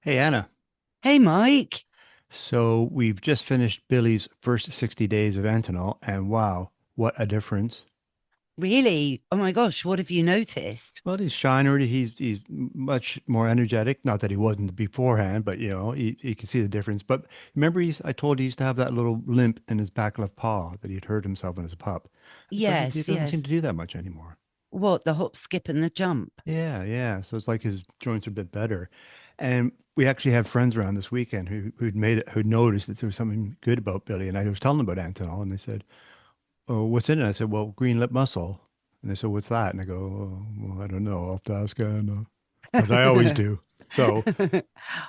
Hey Anna, Hey, Mike. so we've just finished Billy's first 60 days of Antinol, and wow, what a difference. Really? Oh my gosh, what have you noticed? Well, he's shiner, he's much more energetic. Not that he wasn't beforehand, but you can see the difference. But remember, I told you he used to have that little limp in his back left paw that he'd hurt himself when he was a pup. He Yes, doesn't seem yes. to do that much anymore. What, the hop, skip, and the jump? Yeah, yeah. So it's like his joints are a bit better. And we actually had friends around this weekend who'd noticed that there was something good about Billy. And I was telling them about Antinol, and they said, "Oh, what's in it?" I said, "Well, green lip mussel." And they said, "What's that?" And I go, "Oh, well, I don't know. I'll have to ask Anna," as I always do. So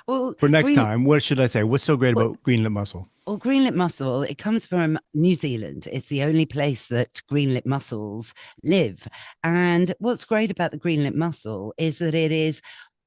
Well, for next green, time, what should I say? What's so great well, about green lip mussel? green lip mussel, it comes from New Zealand. It's the only place that green lip mussels live. And what's great about the green lip mussel is that it is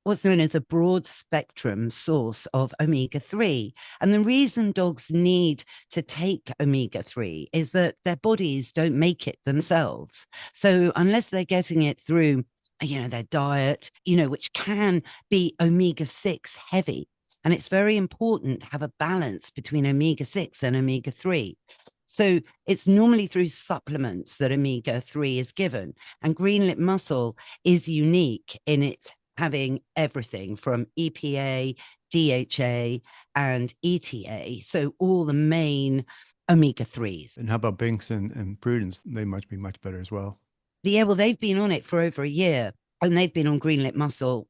what's known as a broad spectrum source of omega 3. And the reason dogs need to take omega 3 is that their bodies don't make it themselves. So, unless they're getting it through their diet, which can be omega 6 heavy. And it's very important to have a balance between omega 6 and omega 3. So it's normally through supplements that omega 3 is given. And green lip mussel is unique in its having everything from EPA, DHA, and ETA. So all the main omega 3s. And how about Binks and Prudence? They must be much better as well. Yeah, well, they've been on it for over a year and they've been on green lip mussel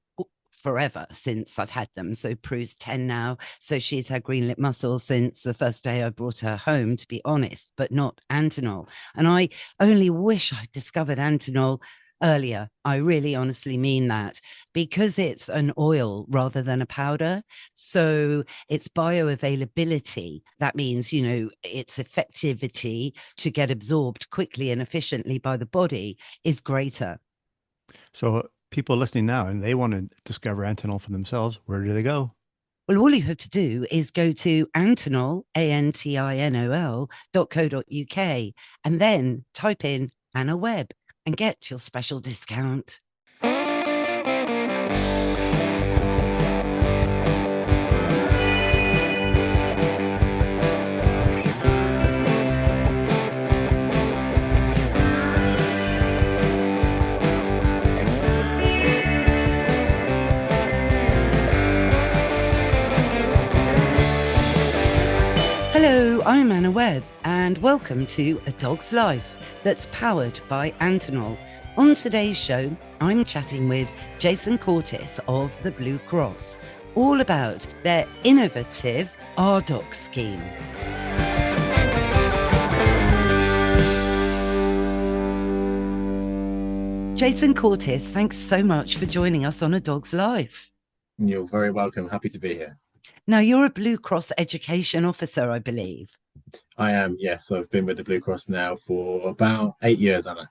forever since I've had them. So Prue's 10 now. So she's had green lip mussel since the first day I brought her home, to be honest, but not Antinol. And I only wish I'd discovered Antinol earlier. I really honestly mean that because it's an oil rather than a powder. So its bioavailability, that means, its effectivity to get absorbed quickly and efficiently by the body is greater. So people listening now and they want to discover Antinol for themselves, where do they go? Well, all you have to do is go to Antinol, ANTINOL.co.uk, and then type in Anna Webb and get your special discount. Hello, I'm Anna Webb, and welcome to A Dog's Life that's powered by Antinol. On today's show, I'm chatting with Jason Cortis of the Blue Cross, all about their innovative RDOC scheme. Jason Cortis, thanks so much for joining us on A Dog's Life. You're very welcome. Happy to be here. Now, you're a Blue Cross education officer, I believe. I am, yes. I've been with the Blue Cross now for about 8 years, Anna.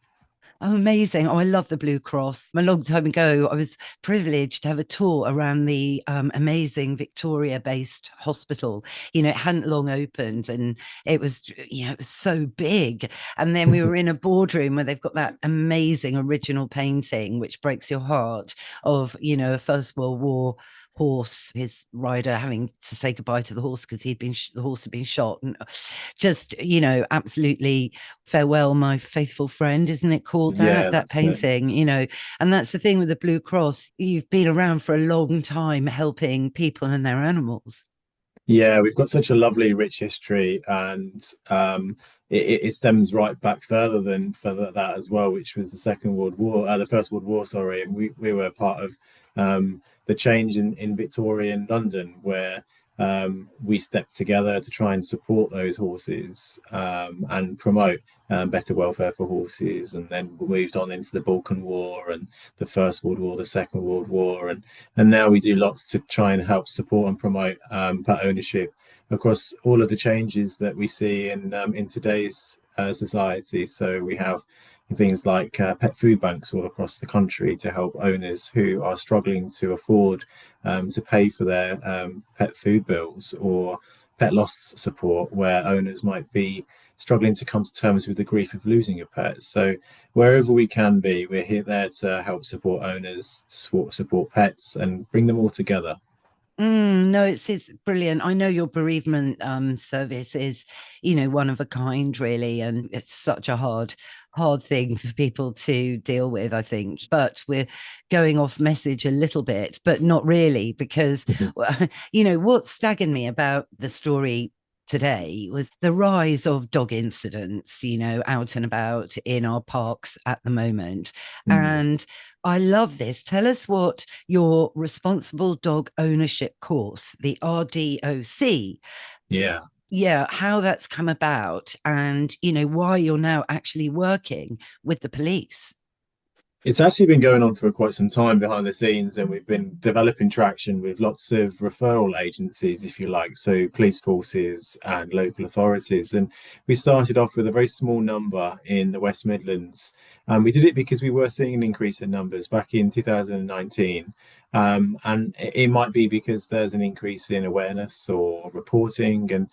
Oh, amazing. Oh, I love the Blue Cross. A long time ago, I was privileged to have a tour around the amazing Victoria based hospital. It hadn't long opened and it was so big. And then we were in a boardroom where they've got that amazing original painting, which breaks your heart of, a First World War horse, his rider having to say goodbye to the horse because the horse had been shot, and just absolutely farewell my faithful friend, isn't it called that Yeah, that that's it. painting, and that's the thing with the Blue Cross. You've been around for a long time helping people and their animals. Yeah, we've got such a lovely, rich history, and it stems right back further that as well, which was the Second World War, the First World War, sorry. And we were part of the change in Victorian London, where we stepped together to try and support those horses and promote better welfare for horses. And then we moved on into the Balkan War and the First World War, the Second World War, and now we do lots to try and help support and promote pet ownership across all of the changes that we see in today's society. So we have things like pet food banks all across the country to help owners who are struggling to afford to pay for their pet food bills, or pet loss support, where owners might be struggling to come to terms with the grief of losing a pet. So wherever we can be, we're here there to help support owners, support pets, and bring them all together. No, it's brilliant. I know your bereavement service is, one of a kind, really, and it's such a hard thing for people to deal with, I think. But we're going off message a little bit, but not really, because what staggered me about the story today was the rise of dog incidents, out and about in our parks at the moment. And I love this. Tell us what your responsible dog ownership course, the RDOC, Yeah. how that's come about, and why you're now actually working with the police. It's actually been going on for quite some time behind the scenes, and we've been developing traction with lots of referral agencies, if you like, so police forces and local authorities. And we started off with a very small number in the West Midlands. And we did it because we were seeing an increase in numbers back in 2019. And it might be because there's an increase in awareness or reporting, and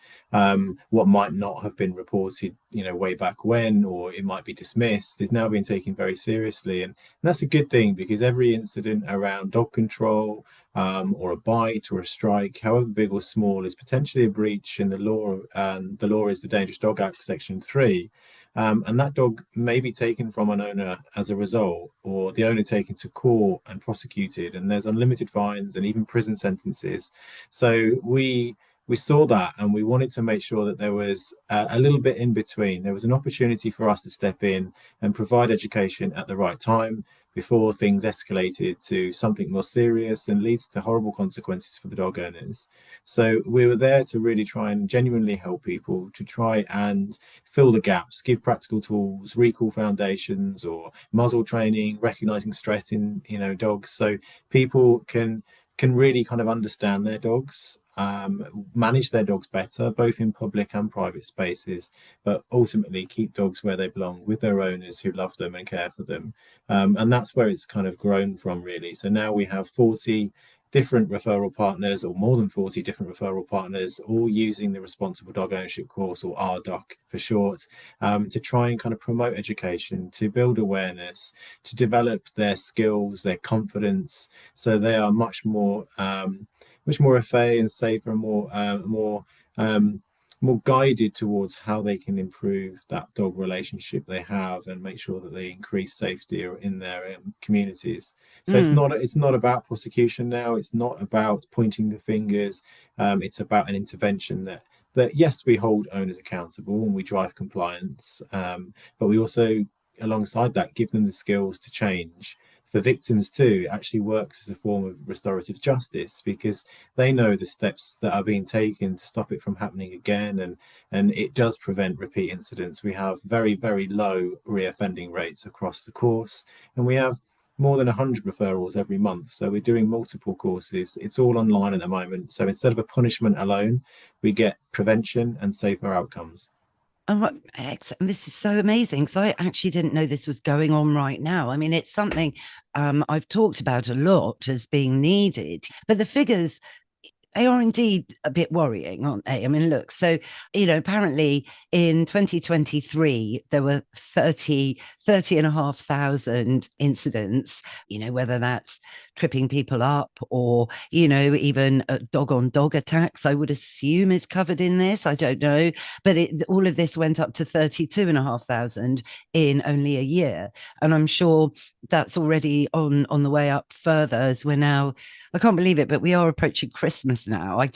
what might not have been reported, way back when, or it might be dismissed, is now being taken very seriously. And that's a good thing, because every incident around dog control, or a bite or a strike, however big or small, is potentially a breach in the law. And the law is the Dangerous Dog Act, Section 3. And that dog may be taken from an owner as a result, or the owner taken to court and prosecuted, and there's unlimited fines and even prison sentences. So we saw that, and we wanted to make sure that there was a little bit in between. There was an opportunity for us to step in and provide education at the right time, before things escalated to something more serious and leads to horrible consequences for the dog owners. So we were there to really try and genuinely help people, to try and fill the gaps, give practical tools, recall foundations, or muzzle training, recognizing stress in dogs, so people can really kind of understand their dogs, manage their dogs better, both in public and private spaces, but ultimately keep dogs where they belong, with their owners who love them and care for them. And that's where it's kind of grown from, really. So now we have 40 different referral partners, or more than 40 different referral partners, all using the Responsible Dog Ownership course, or RDOC for short, to try and kind of promote education, to build awareness, to develop their skills, their confidence, so they are much more FA and safer, and more guided towards how they can improve that dog relationship they have, and make sure that they increase safety in their communities. So it's not about prosecution now. It's not about pointing the fingers. It's about an intervention that yes, we hold owners accountable and we drive compliance, but we also, alongside that, give them the skills to change. For victims too, it actually works as a form of restorative justice, because they know the steps that are being taken to stop it from happening again, and it does prevent repeat incidents. We have very, very low reoffending rates across the course, and we have more than 100 referrals every month. So we're doing multiple courses. It's all online at the moment. So instead of a punishment alone, we get prevention and safer outcomes. Oh, this is so amazing, because I actually didn't know this was going on right now. I mean, it's something I've talked about a lot as being needed, but the figures, they are indeed a bit worrying, aren't they? I mean, look, so, apparently in 2023, there were 30,500 incidents, whether that's tripping people up, or, even dog on dog attacks, I would assume is covered in this. I don't know. But all of this went up to 32,500 in only a year. And I'm sure that's already on the way up further, as we're now, I can't believe it, but we are approaching Christmas now. I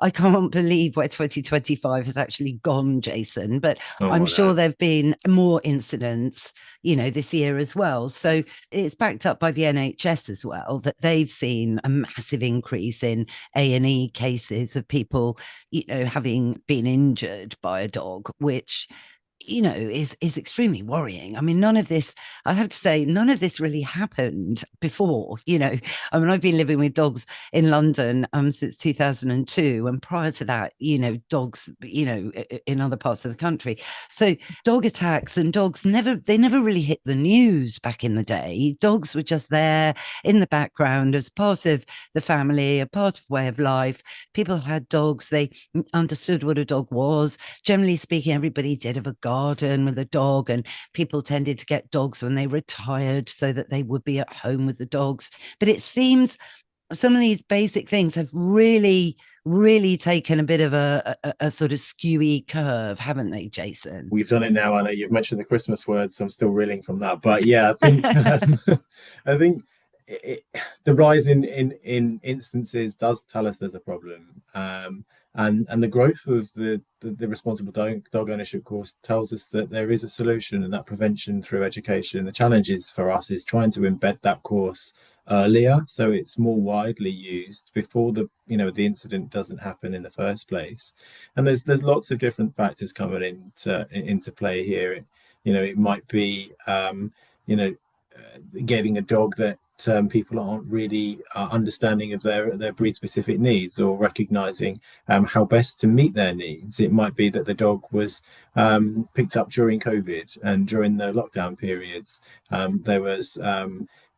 can't believe where 2025 has actually gone, Jason. But I'm sure there've been more incidents, this year as well. So it's backed up by the NHS as well, that they've seen a massive increase in A&E cases of people, having been injured by a dog, which is extremely worrying. I mean, I have to say, none of this really happened before. I mean, I've been living with dogs in London since 2002, and prior to that, dogs, in other parts of the country. So dog attacks and dogs never really hit the news back in the day. Dogs were just there in the background as part of the family, a part of way of life. People had dogs, they understood what a dog was. Generally speaking, everybody did have a garden with a dog, and people tended to get dogs when they retired, so that they would be at home with the dogs. But it seems some of these basic things have really taken a bit of a sort of skewy curve, haven't they, Jason? We've done it now. I know you've mentioned the Christmas words, so I'm still reeling from that. But yeah, I think I think the rise in instances does tell us there's a problem. And the growth of the responsible dog ownership course tells us that there is a solution, and that prevention through education. The challenge is for us is trying to embed that course earlier, so it's more widely used before the incident doesn't happen in the first place. And there's lots of different factors coming into play here. It might be getting a dog that people aren't really understanding of their breed specific needs, or recognizing how best to meet their needs. It might be that the dog was picked up during COVID, and during the lockdown periods there was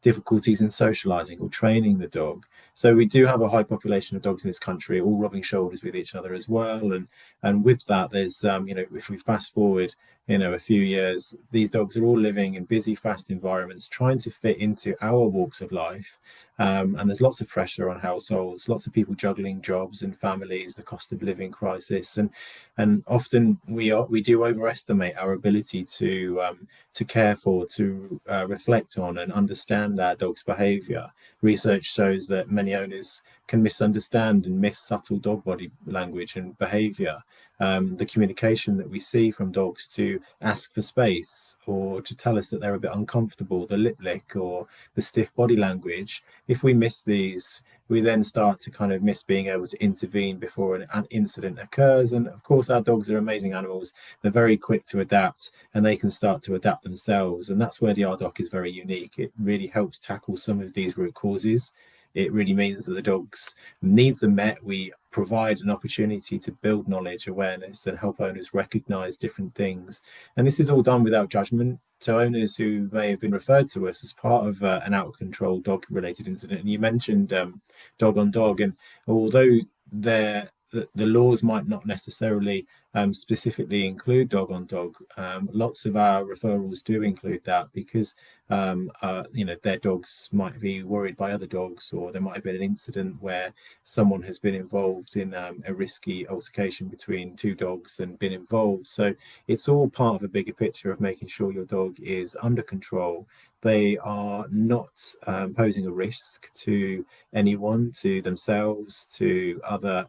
difficulties in socializing or training the dog. So we do have a high population of dogs in this country, all rubbing shoulders with each other as well. And with that, there's if we fast forward a few years, these dogs are all living in busy, fast environments, trying to fit into our walks of life. And there's lots of pressure on households, lots of people juggling jobs and families, the cost of living crisis, and often we do overestimate our ability to care for, to reflect on, and understand our dog's behaviour. Research shows that many owners can misunderstand and miss subtle dog body language and behaviour. The communication that we see from dogs to ask for space, or to tell us that they're a bit uncomfortable, the lip lick or the stiff body language. If we miss these, we then start to kind of miss being able to intervene before an incident occurs. And of course, our dogs are amazing animals. They're very quick to adapt, and they can start to adapt themselves. And that's where the RDOC is very unique. It really helps tackle some of these root causes. It really means that the dog's needs are met. We provide an opportunity to build knowledge, awareness, and help owners recognize different things. And this is all done without judgment. So owners who may have been referred to us as part of an out of control dog related incident, and you mentioned dog on dog, and although the laws might not necessarily specifically include dog on dog, lots of our referrals do include that, because their dogs might be worried by other dogs, or there might have been an incident where someone has been involved in a risky altercation between two dogs and been involved. So it's all part of a bigger picture of making sure your dog is under control. They are not posing a risk to anyone, to themselves, to other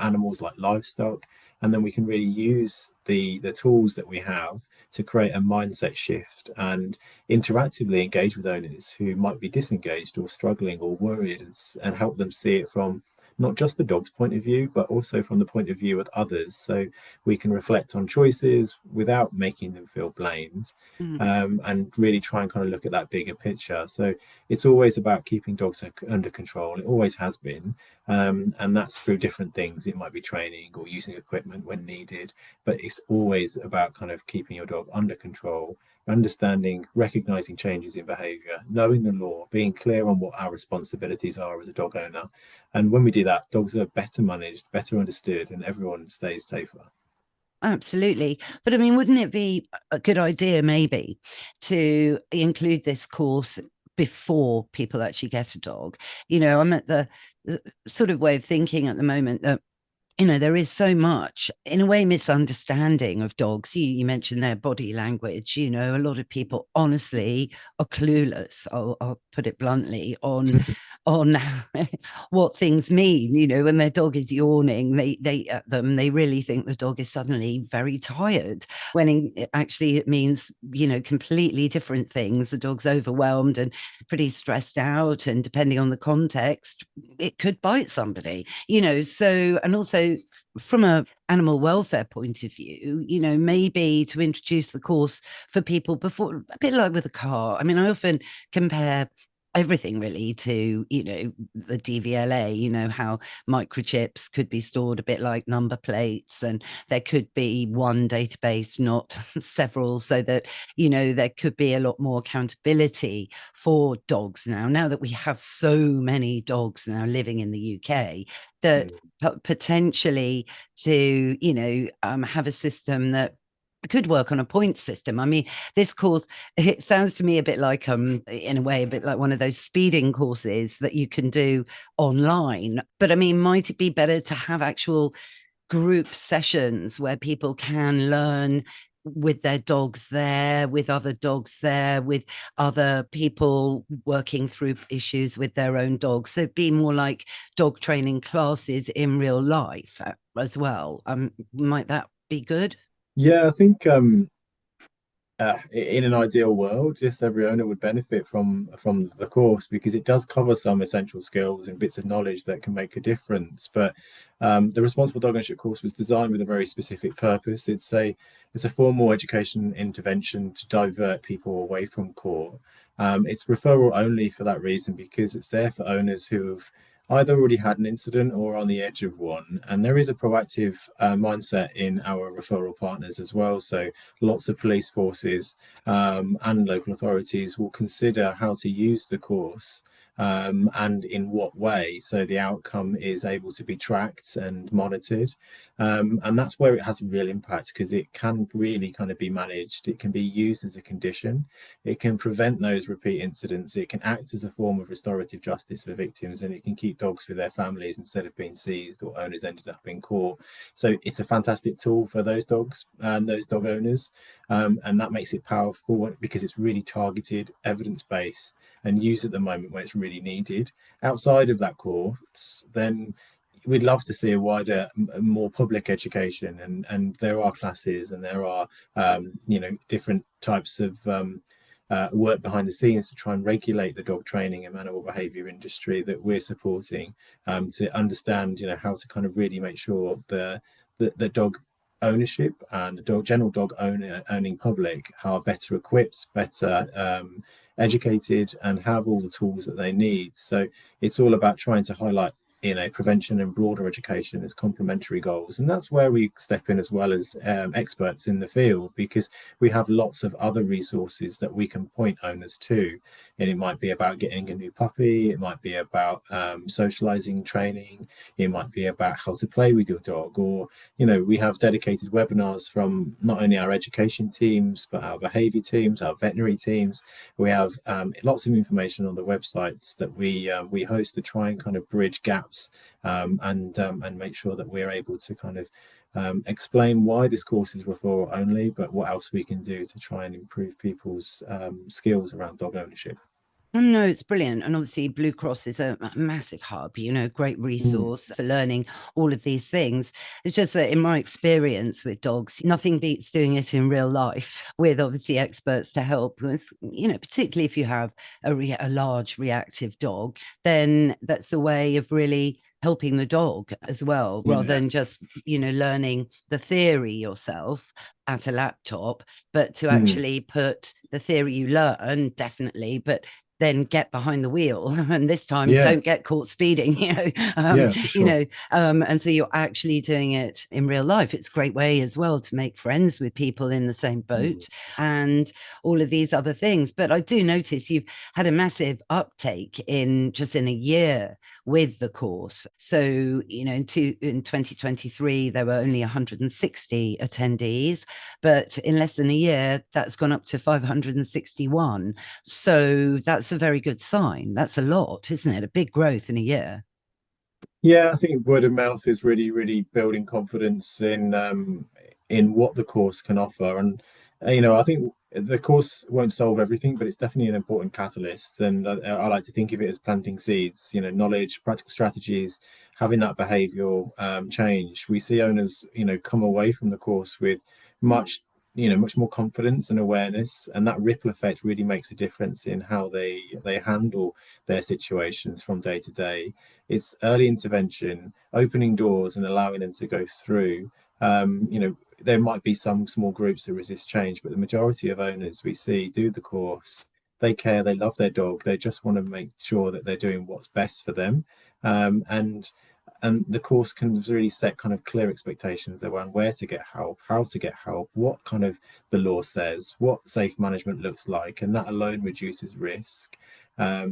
animals like livestock. And then we can really use the tools that we have to create a mindset shift and interactively engage with owners who might be disengaged or struggling or worried, and help them see it from not just the dog's point of view, but also from the point of view of others. So we can reflect on choices without making them feel blamed, and really try and kind of look at that bigger picture. So it's always about keeping dogs under control. It always has been. And that's through different things. It might be training or using equipment when needed, but it's always about kind of keeping your dog under control, understanding, recognizing changes in behavior, knowing the law, being clear on what our responsibilities are as a dog owner. And when we do that, dogs are better managed, better understood, and everyone stays safer. Absolutely. But I mean, wouldn't it be a good idea maybe to include this course before people actually get a dog? I'm at the sort of way of thinking at the moment that there is so much, in a way, misunderstanding of dogs. You mentioned their body language. A lot of people honestly are clueless, I'll put it bluntly, on what things mean. When their dog is yawning, they really think the dog is suddenly very tired, when actually it means completely different things. The dog's overwhelmed and pretty stressed out, and depending on the context, it could bite somebody. So, and also from a animal welfare point of view, maybe to introduce the course for people before, a bit like with a car. I mean, I often compare everything really to the DVLA, how microchips could be stored a bit like number plates, and there could be one database, not several, so that there could be a lot more accountability for dogs now that we have so many dogs now living in the UK, that potentially to have a system that could work on a point system. I mean, this course, it sounds to me a bit like in a way a bit like one of those speeding courses that you can do online. But I mean, might it be better to have actual group sessions where people can learn with their dogs there, with other dogs there, with other people working through issues with their own dogs? So it'd be more like dog training classes in real life as well. Might that be good? Yeah, I think in an ideal world, just every owner would benefit from the course, because it does cover some essential skills and bits of knowledge that can make a difference. But the responsible dog ownership course was designed with a very specific purpose. It's a formal education intervention to divert people away from court. It's referral only for that reason, because it's there for owners who have either already had an incident or on the edge of one. And there is a proactive mindset in our referral partners as well. So lots of police forces and local authorities will consider how to use the course and in what way, so the outcome is able to be tracked and monitored. And that's where it has a real impact, because it can really kind of be managed. It can be used as a condition. It can prevent those repeat incidents. It can act as a form of restorative justice for victims, and it can keep dogs with their families instead of being seized or owners ended up in court. So it's a fantastic tool for those dogs and those dog owners. And that makes it powerful because it's really targeted, evidence-based, and used at the moment where it's really needed. Outside of that course, then we'd love to see a wider, more public education, and there are classes, and there are different types of work behind the scenes to try and regulate the dog training and animal behaviour industry that we're supporting, to understand how to kind of really make sure the dog ownership and the general dog owning public are better equipped, better educated, and have all the tools that they need. So it's all about trying to highlight prevention and broader education as complementary goals. And that's where we step in as well as experts in the field, because we have lots of other resources that we can point owners to. And it might be about getting a new puppy, it might be about socializing training, it might be about how to play with your dog, or we have dedicated webinars from not only our education teams but our behavior teams, our veterinary teams. We have lots of information on the websites that we host to try and kind of bridge gaps and make sure that we're able to kind of explain why this course is referral only, but what else we can do to try and improve people's skills around dog ownership. Oh, no, it's brilliant. And obviously, Blue Cross is a massive hub, great resource for learning all of these things. It's just that in my experience with dogs, nothing beats doing it in real life with obviously experts to help. Particularly if you have a large reactive dog, then that's a way of really helping the dog as well, rather than just, learning the theory yourself at a laptop, but to actually put the theory you learn, definitely, but then get behind the wheel, and this time don't get caught speeding, sure. And so you're actually doing it in real life. It's a great way as well to make friends with people in the same boat and all of these other things. But I do notice you've had a massive uptake in just in a year with the course. So, in 2023, there were only 160 attendees, but in less than a year, that's gone up to 561. So that's a very good sign. That's a lot, isn't it? A big growth in a year. Yeah, I think word of mouth is really, really building confidence in what the course can offer. And I think the course won't solve everything, but it's definitely an important catalyst. And I like to think of it as planting seeds, knowledge, practical strategies, having that behavioural change. We see owners, come away from the course with much more confidence and awareness, and that ripple effect really makes a difference in how they handle their situations from day to day. It's early intervention, opening doors and allowing them to go through. There might be some small groups that resist change, but the majority of owners we see do the course. They care, they love their dog, they just want to make sure that they're doing what's best for them. And the course can really set kind of clear expectations around where to get help, how to get help, what kind of the law says, what safe management looks like, and that alone reduces risk.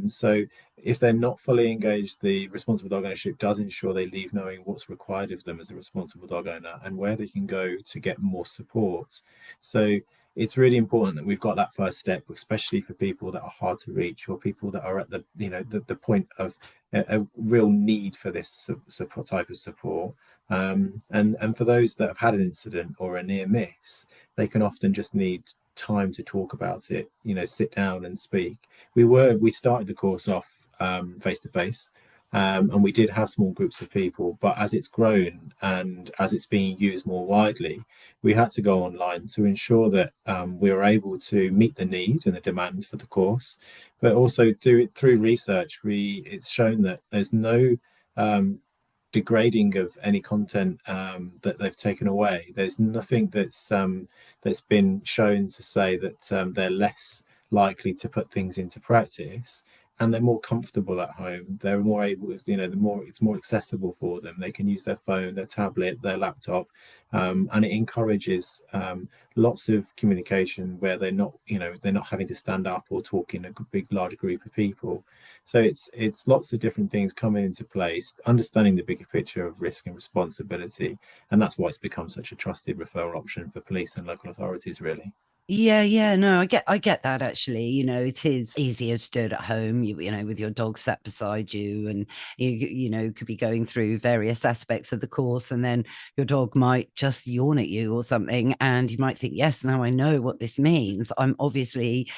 So if they're not fully engaged, the responsible dog ownership does ensure they leave knowing what's required of them as a responsible dog owner and where they can go to get more support. So it's really important that we've got that first step, especially for people that are hard to reach or people that are at the the point of a real need for this support, type of support. And for those that have had an incident or a near miss, they can often just need time to talk about it, sit down and speak. We started the course off face to face, and we did have small groups of people, but as it's grown and as it's being used more widely, we had to go online to ensure that we were able to meet the need and the demand for the course, but also do it through research. It's shown that there's no degrading of any content that they've taken away. There's nothing that's been shown to say that they're less likely to put things into practice, and they're more comfortable at home. They're more able, it's more accessible for them. They can use their phone, their tablet, their laptop, and it encourages lots of communication where they're not having to stand up or talk in a big, large group of people. So it's lots of different things coming into place, understanding the bigger picture of risk and responsibility, and that's why it's become such a trusted referral option for police and local authorities, really. Yeah, no, I get that actually. It is easier to do it at home, with your dog sat beside you, and you could be going through various aspects of the course, and then your dog might just yawn at you or something, and you might think, yes, now I know what this means. I'm obviously,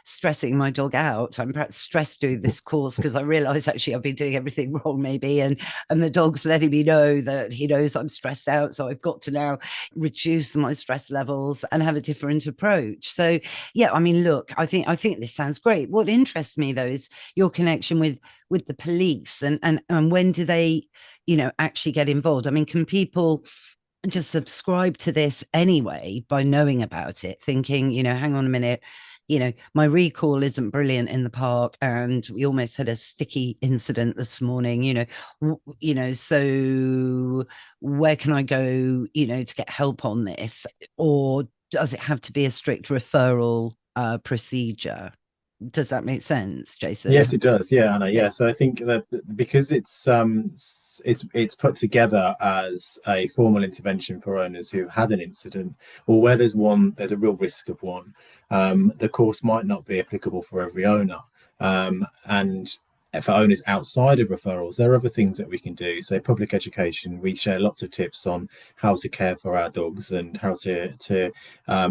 stressing my dog out. I'm perhaps stressed doing this course because I realize actually I've been doing everything wrong maybe, and the dog's letting me know that he knows I'm stressed out. So I've got to now reduce my stress levels and have a different approach. So yeah, I mean, look, I think this sounds great. What interests me though is your connection with the police, and when do they actually get involved? I mean, can people just subscribe to this anyway by knowing about it, thinking, hang on a minute, my recall isn't brilliant in the park, and we almost had a sticky incident this morning, so where can I go, to get help on this? Or does it have to be a strict referral procedure? Does that make sense, Jason? Yes, it does. Yeah, Anna. Yeah. So I think that because it's put together as a formal intervention for owners who had an incident, or where there's a real risk of one, the course might not be applicable for every owner. And for owners outside of referrals, there are other things that we can do. So public education, we share lots of tips on how to care for our dogs and how to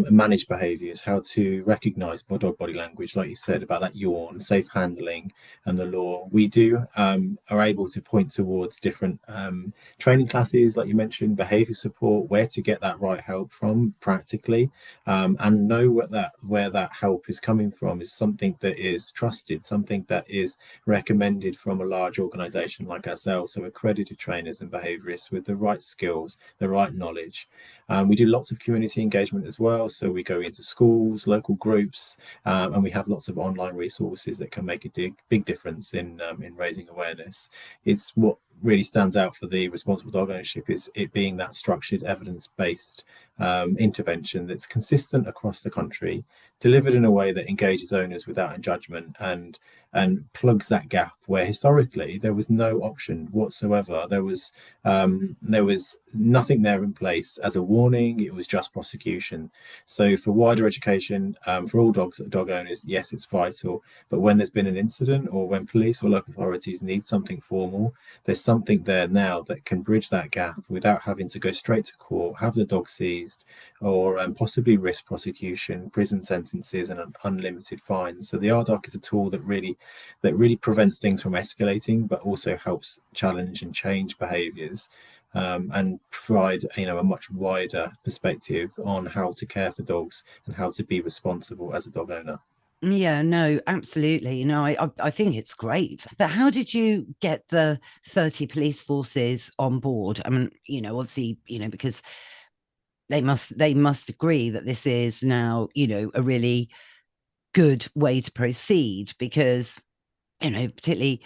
manage behaviours, how to recognise dog body language, like you said about that yawn, safe handling, and the law. We are able to point towards different training classes, like you mentioned, behaviour support, where to get that right help from practically, and know where that help is coming from is something that is trusted, something that is recommended from a large organisation like ourselves, so accredited trainers and behaviourists with the right skills, the right knowledge. We do lots of community engagement as well, so we go into schools, local groups, and we have lots of online resources that can make a big difference in raising awareness. It's what really stands out for the responsible dog ownership is it being that structured, evidence-based intervention that's consistent across the country, delivered in a way that engages owners without judgment and plugs that gap where historically there was no option whatsoever. There was nothing there in place as a warning. It was just prosecution. So for wider education, for all dog owners, yes, it's vital. But when there's been an incident, or when police or local authorities need something formal, there's something there now that can bridge that gap without having to go straight to court, have the dog seized, or possibly risk prosecution, prison sentences, and unlimited fines. So the RDOC is a tool that really prevents things from escalating, but also helps challenge and change behaviours, and provide a much wider perspective on how to care for dogs and how to be responsible as a dog owner. Yeah, no, absolutely. I think it's great. But how did you get the 30 police forces on board? I mean, obviously, because they must agree that this is now, a really good way to proceed, because particularly,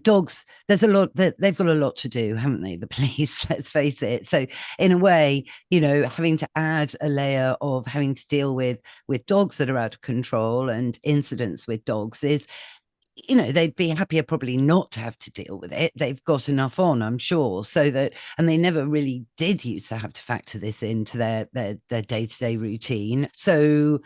dogs, there's a lot that they've got a lot to do, haven't they? The police, let's face it. So in a way, having to add a layer of having to deal with dogs that are out of control and incidents with dogs you know, they'd be happier probably not to have to deal with it. They've got enough on, I'm sure, so that, and they never really did used to have to factor this into their day-to-day routine. So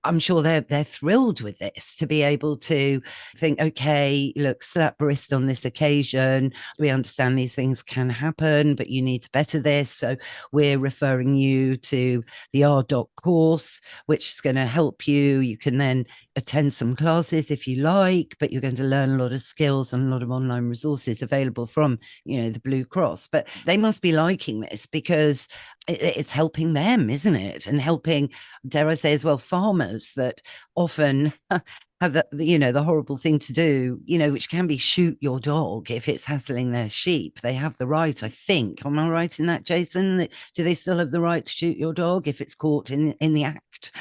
I'm sure they're thrilled with this, to be able to think, okay, look, slap wrist on this occasion. We understand these things can happen, but you need to better this. So we're referring you to the RDOC course, which is going to help you. You can then attend some classes if you like, but you're going to learn a lot of skills and a lot of online resources available from, you know, the Blue Cross. But they must be liking this, because it's helping them, isn't it? And helping, dare I say as well, farmers that often have the, you know, the horrible thing to do, you know, which can be shoot your dog if it's hassling their sheep. They have the right, I think. Am I right in that, Jason? Do they still have the right to shoot your dog if it's caught in the act?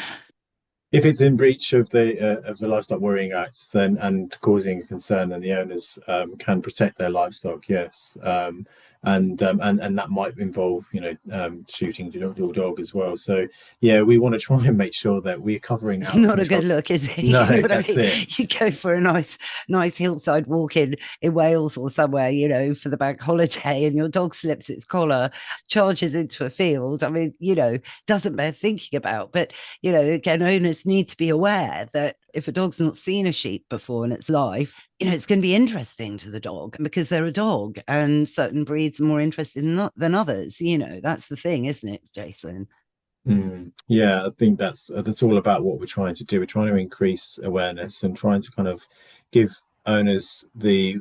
If it's in breach of the Livestock Worrying Act, then and causing a concern, then the owners can protect their livestock. Yes, and that might involve, you know, shooting your dog as well. So yeah, we want to try and make sure that we're covering It's out not a good look, is it? No, You know what that's I mean? it. You go for a nice hillside walk in Wales or somewhere, you know, for the bank holiday, and your dog slips its collar, charges into a field. I mean, you know, doesn't bear thinking about. But, you know, again, owners need to be aware that if a dog's not seen a sheep before in its life, you know, it's going to be interesting to the dog because they're a dog, and certain breeds are more interested than others. You know, that's the thing, isn't it, Jason? Yeah, I think that's all about what we're trying to do. We're trying to increase awareness and trying to kind of give owners the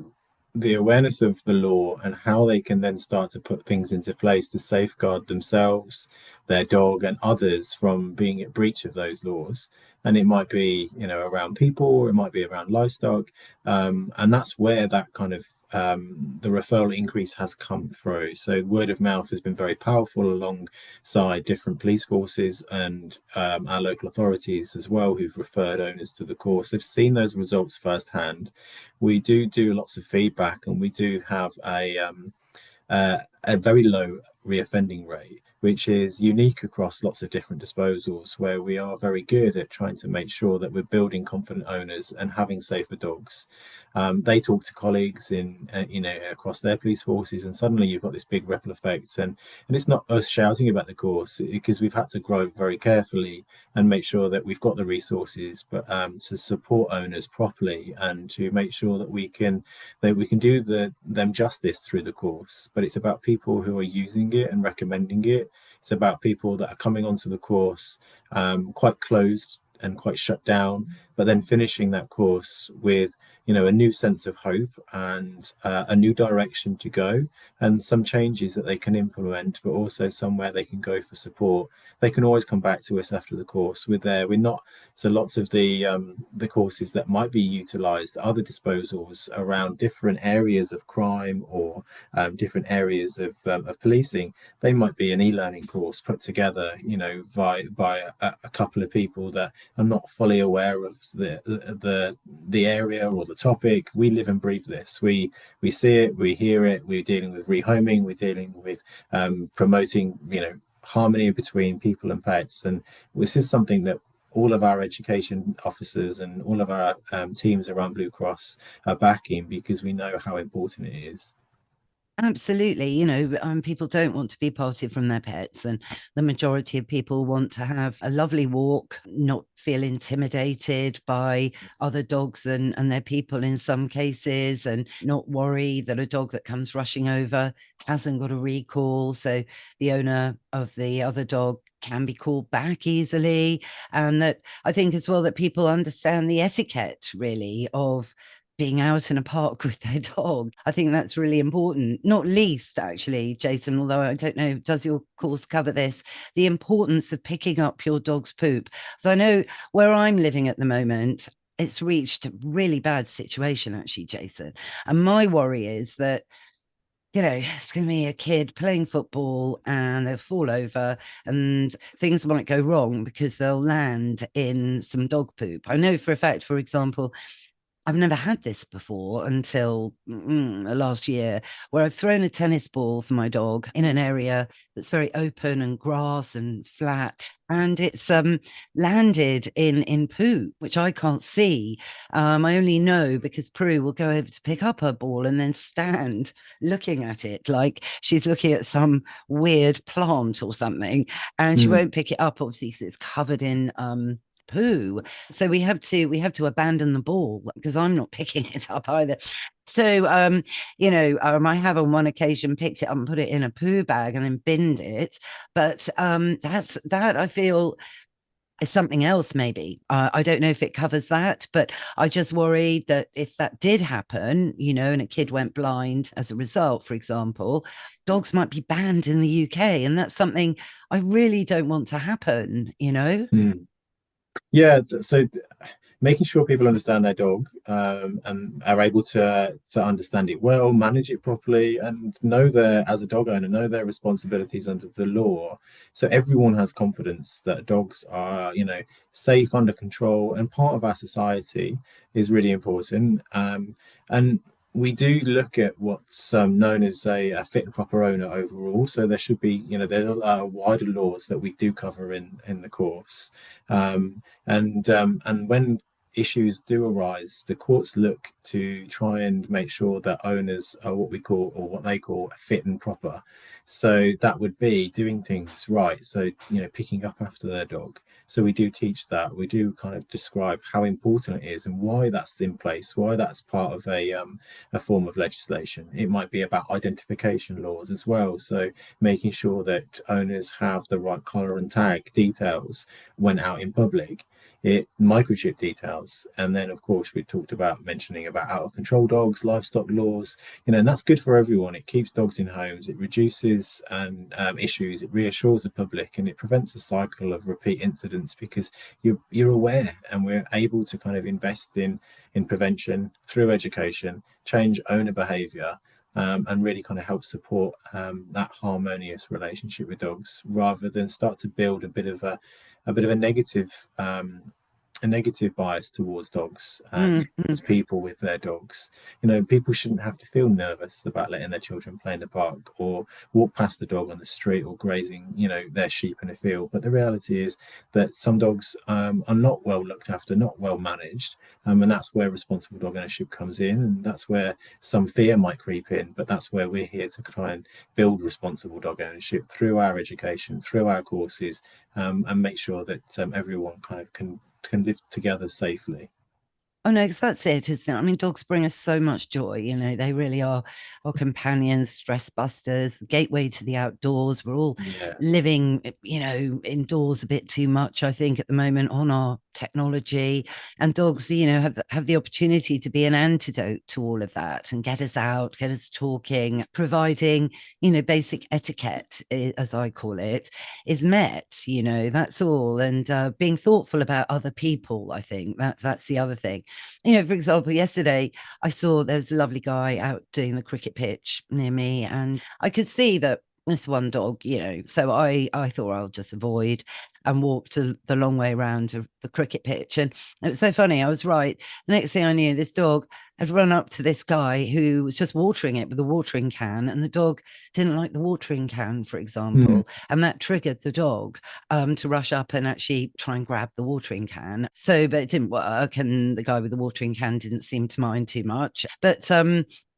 awareness of the law and how they can then start to put things into place to safeguard themselves, their dog, and others from being at breach of those laws. And it might be, you know, around people, or it might be around livestock, and that's where that kind of the referral increase has come through. So word of mouth has been very powerful alongside different police forces and our local authorities as well, who've referred owners to the course. They've seen those results firsthand. We do lots of feedback, and we do have a very low reoffending rate, which is unique across lots of different disposals, where we are very good at trying to make sure that we're building confident owners and having safer dogs. They talk to colleagues in you know, across their police forces, and suddenly you've got this big ripple effect. And it's not us shouting about the course, because we've had to grow very carefully and make sure that we've got the resources, but to support owners properly and to make sure that we can do them justice through the course. But it's about people who are using it and recommending it. It's about people that are coming onto the course quite closed and quite shut down, but then finishing that course with, you know, a new sense of hope and a new direction to go, and some changes that they can implement, but also somewhere they can go for support. They can always come back to us after the course. We're not, so lots of the courses that might be utilized, other disposals around different areas of crime or different areas of policing, they might be an e-learning course put together, you know, by a couple of people that are not fully aware of the area or the topic. We live and breathe this. We see it, we hear it. We're dealing with rehoming. We're dealing with promoting, you know, harmony between people and pets, and this is something that all of our education officers and all of our teams around Blue Cross are backing, because we know how important it is. Absolutely. You know, people don't want to be parted from their pets, and the majority of people want to have a lovely walk, not feel intimidated by other dogs and their people in some cases, and not worry that a dog that comes rushing over hasn't got a recall. So the owner of the other dog can be called back easily. And that, I think as well, that people understand the etiquette really of being out in a park with their dog. I think that's really important, not least actually, Jason, although I don't know, does your course cover this, the importance of picking up your dog's poop. So I know where I'm living at the moment, it's reached a really bad situation actually, Jason. And my worry is that, you know, it's going to be a kid playing football and they'll fall over and things might go wrong because they'll land in some dog poop. I know for a fact, for example, I've never had this before until last year, where I've thrown a tennis ball for my dog in an area that's very open and grass and flat, and it's landed in poo, which I can't see. I only know because Prue will go over to pick up her ball and then stand looking at it like she's looking at some weird plant or something, and she won't pick it up, obviously, because it's covered in poo. So we have to abandon the ball because I'm not picking it up either. So I have on one occasion picked it up and put it in a poo bag and then binned it. But that I feel is something else, maybe. I don't know if it covers that, but I just worried that if that did happen, and a kid went blind as a result, for example, dogs might be banned in the UK. And that's something I really don't want to happen. Yeah, so making sure people understand their dog, and are able to understand it well, manage it properly, and as a dog owner, know their responsibilities under the law. So everyone has confidence that dogs are, safe, under control, and part of our society is really important. And we do look at what's known as a fit and proper owner overall. So there should be, there are wider laws that we do cover in the course. And when issues do arise, the courts look to try and make sure that owners are what they call fit and proper. So that would be doing things right. So, picking up after their dog. So we do teach that. We do kind of describe how important it is and why that's in place, why that's part of a form of legislation. It might be about identification laws as well. So making sure that owners have the right collar and tag details when out in public. Microchip details, and then of course we talked about mentioning about out of control dogs, livestock laws, and that's good for everyone. It keeps dogs in homes, it reduces issues, it reassures the public, and it prevents a cycle of repeat incidents because you're aware, and we're able to kind of invest in prevention through education, change owner behavior, and really kind of help support that harmonious relationship with dogs, rather than start to build a bit of a negative bias towards dogs and towards people with their dogs. People shouldn't have to feel nervous about letting their children play in the park or walk past the dog on the street or grazing, their sheep in a field. But the reality is that some dogs are not well looked after, not well managed, and that's where responsible dog ownership comes in, and that's where some fear might creep in. But that's where we're here to try and build responsible dog ownership through our education, through our courses, and make sure that everyone kind of can live together safely. Oh no, because that's it, isn't it? I mean, dogs bring us so much joy. They really are our companions, stress busters, gateway to the outdoors. We're all living, indoors a bit too much, I think, at the moment on our technology. And dogs, have the opportunity to be an antidote to all of that and get us out, get us talking, providing, basic etiquette, as I call it, is met. That's all. And being thoughtful about other people, I think that's the other thing. For example, yesterday I saw there was a lovely guy out doing the cricket pitch near me, and I could see that this one dog, so I thought I'll just avoid and walk the long way around to the cricket pitch. And it was so funny. I was right. The next thing I knew, this dog had run up to this guy who was just watering it with a watering can, and the dog didn't like the watering can, for example, and that triggered the dog to rush up and actually try and grab the watering can. So, but it didn't work, and the guy with the watering can didn't seem to mind too much. But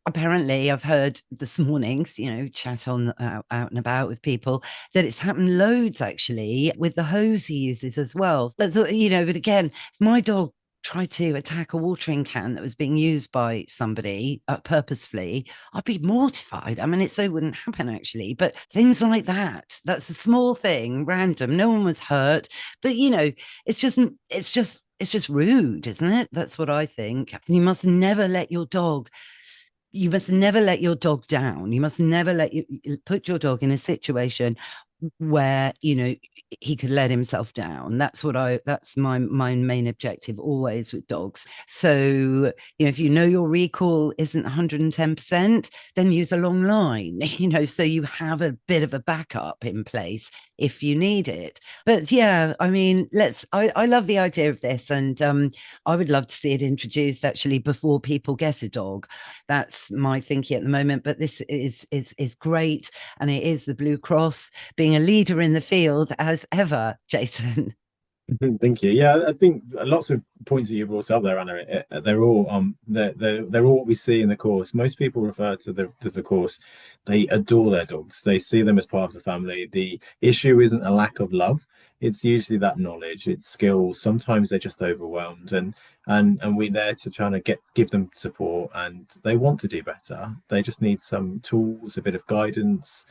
apparently I've heard this morning, chat on out and about with people, that it's happened loads actually with the hose he uses as well. But again, if my dog tried to attack a watering can that was being used by somebody purposefully, I'd be mortified. I mean, it so wouldn't happen actually, but things like that's a small thing, random. No one was hurt, but it's just rude, isn't it? That's what I think. And you must never let your dog down. You must never put your dog in a situation where, you know, he could let himself down. That's my main objective always with dogs. So, you know, if you know your recall isn't 110%, then use a long line, you know, so you have a bit of a backup in place if you need it. But yeah, I mean, I love the idea of this, and I would love to see it introduced actually before people get a dog. That's my thinking at the moment. But this is great, and it is the Blue Cross being a leader in the field as ever, Jason. Thank you. Yeah, I think lots of points that you brought up there, Anna, they're all they're all what we see in the course. Most people refer to the course. They adore their dogs. They see them as part of the family. The issue isn't a lack of love. It's usually that knowledge, it's skills. Sometimes they're just overwhelmed, and we're there to try to give them support, and they want to do better. They just need some tools, a bit of guidance,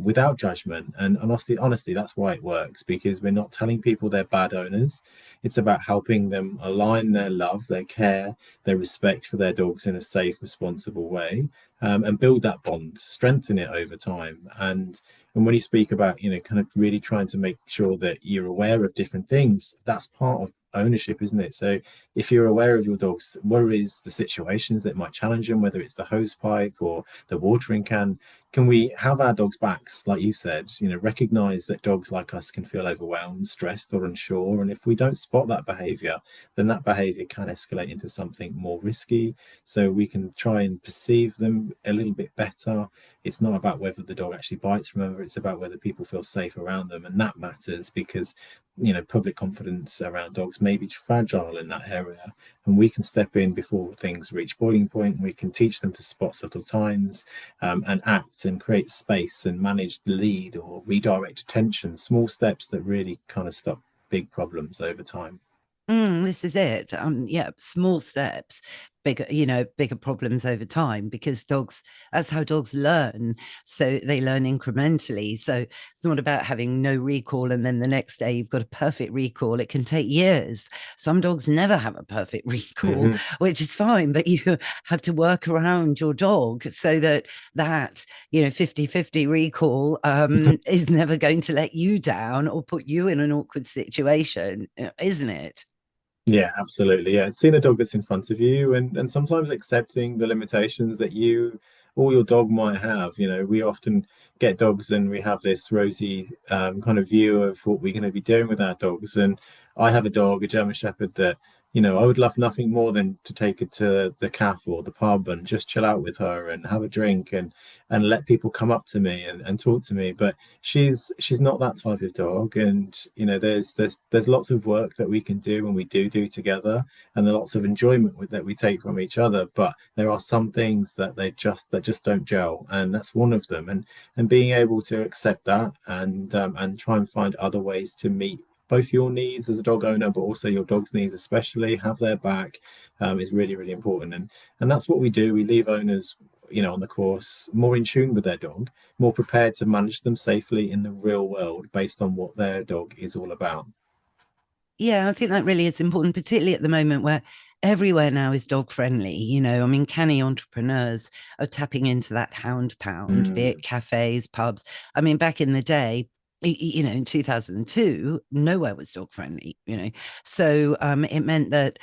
without judgment. And honestly, that's why it works, because we're not telling people they're bad owners. It's about helping them align their love, their care, their respect for their dogs in a safe, responsible way, and build that bond, strengthen it over time. And when you speak about, you know, kind of really trying to make sure that you're aware of different things, that's part of ownership, isn't it? So if you're aware of your dog's worries, the situations that might challenge them, whether it's the hose pipe or the watering can we have our dogs' backs, like you said, you know, recognize that dogs like us can feel overwhelmed, stressed, or unsure. And if we don't spot that behavior, then that behavior can escalate into something more risky. So we can try and perceive them a little bit better. It's not about whether the dog actually bites, remember, it's about whether people feel safe around them. And that matters, because, you know, public confidence around dogs may be fragile in that area, and we can step in before things reach boiling point. We can teach them to spot subtle signs, and act and create space and manage the lead or redirect attention. Small steps that really kind of stop big problems over time. This is it. Yeah, small steps, bigger, you know, bigger problems over time, because dogs, that's how dogs learn. So they learn incrementally. So it's not about having no recall and then the next day you've got a perfect recall. It can take years. Some dogs never have a perfect recall, which is fine, but you have to work around your dog so that you know, 50-50 recall is never going to let you down or put you in an awkward situation, isn't it? Yeah, absolutely. Yeah, seeing the dog that's in front of you, and sometimes accepting the limitations that you or your dog might have. You know, we often get dogs and we have this rosy kind of view of what we're going to be doing with our dogs. And I have a dog, a German Shepherd, that, you know, I would love nothing more than to take it to the cafe or the pub and just chill out with her and have a drink and let people come up to me and talk to me. But she's not that type of dog. And, you know, there's lots of work that we can do and we do together, and there's lots of enjoyment that we take from each other. But there are some things that just don't gel, and that's one of them. And being able to accept that and try and find other ways to meet both your needs as a dog owner, but also your dog's needs, especially have their back, is really, really important. And that's what we do. We leave owners, you know, on the course more in tune with their dog, more prepared to manage them safely in the real world based on what their dog is all about. Yeah, I think that really is important, particularly at the moment where everywhere now is dog friendly. You know, I mean, canny entrepreneurs are tapping into that hound pound, be it cafes, pubs. I mean, back in the day, you know, in 2002, nowhere was dog friendly, you know. So it meant that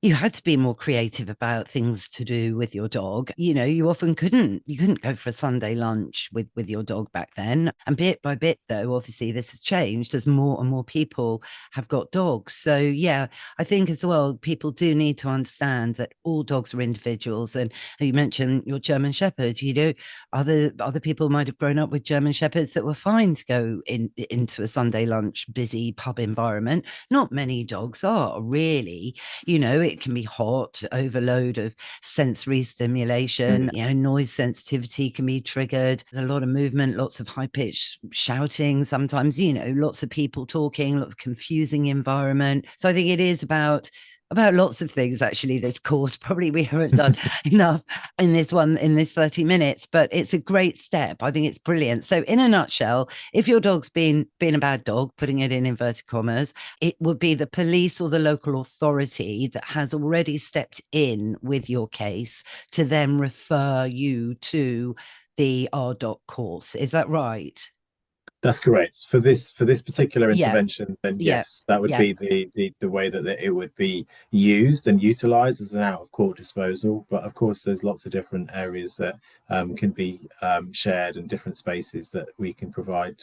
you had to be more creative about things to do with your dog. You know, you often couldn't go for a Sunday lunch with your dog back then. And bit by bit, though, obviously this has changed as more and more people have got dogs. So yeah, I think as well, people do need to understand that all dogs are individuals. And you mentioned your German Shepherd, you know, other people might have grown up with German Shepherds that were fine to go into a Sunday lunch busy pub environment. Not many dogs are really, you know. It can be hot, overload of sensory stimulation, you know, noise sensitivity can be triggered. There's a lot of movement, lots of high pitched shouting, sometimes, you know, lots of people talking, a lot of confusing environment. So I think it is about lots of things, actually, this course. Probably we haven't done enough in this 30 minutes, but it's a great step. I think it's brilliant. So in a nutshell, if your dog's been a bad dog, putting it in inverted commas, it would be the police or the local authority that has already stepped in with your case to then refer you to the RDOC course. Is that right? That's correct. For this particular Yeah. intervention, then Yeah. yes, that would Yeah. be the way that it would be used and utilized as an out of court disposal. But of course, there's lots of different areas that can be shared, and different spaces that we can provide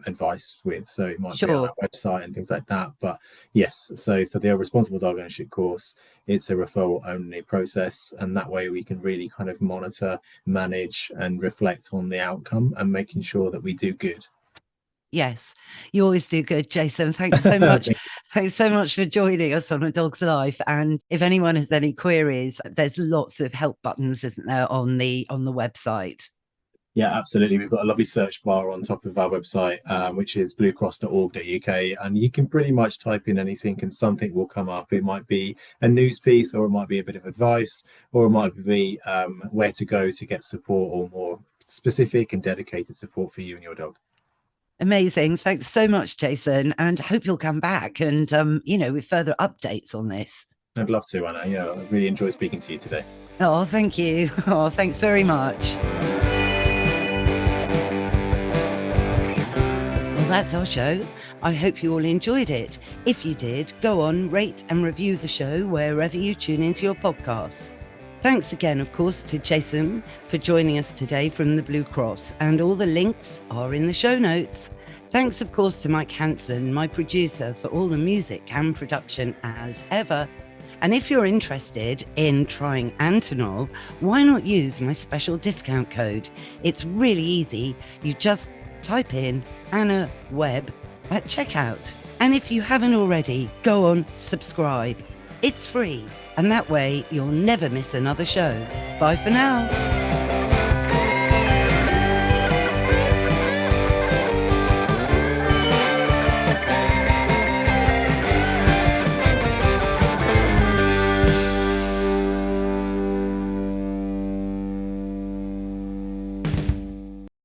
advice with. So it might be on Sure. our website and things like that. But yes, so for the responsible dog ownership course, it's a referral only process, and that way we can really kind of monitor, manage, and reflect on the outcome and making sure that we do good. Yes, you always do good, Jason. Thanks so much. Thank Thanks so much for joining us on A Dog's Life. And if anyone has any queries, there's lots of help buttons, isn't there, on the website? Yeah, absolutely. We've got a lovely search bar on top of our website, which is bluecross.org.uk, and you can pretty much type in anything and something will come up. It might be a news piece, or it might be a bit of advice, or it might be where to go to get support, or more specific and dedicated support for you and your dog. Amazing. Thanks so much, Jason. And hope you'll come back and, with further updates on this. I'd love to, Anna. Yeah, I really enjoyed speaking to you today. Oh, thank you. Oh, thanks very much. Well, that's our show. I hope you all enjoyed it. If you did, go on, rate and review the show wherever you tune into your podcasts. Thanks again, of course, to Jason for joining us today from the Blue Cross, and all the links are in the show notes. Thanks, of course, to Mike Hansen, my producer, for all the music and production as ever. And if you're interested in trying Antinol, why not use my special discount code? It's really easy. You just type in Anna Webb at checkout. And if you haven't already, go on, subscribe. It's free, and that way you'll never miss another show. Bye for now.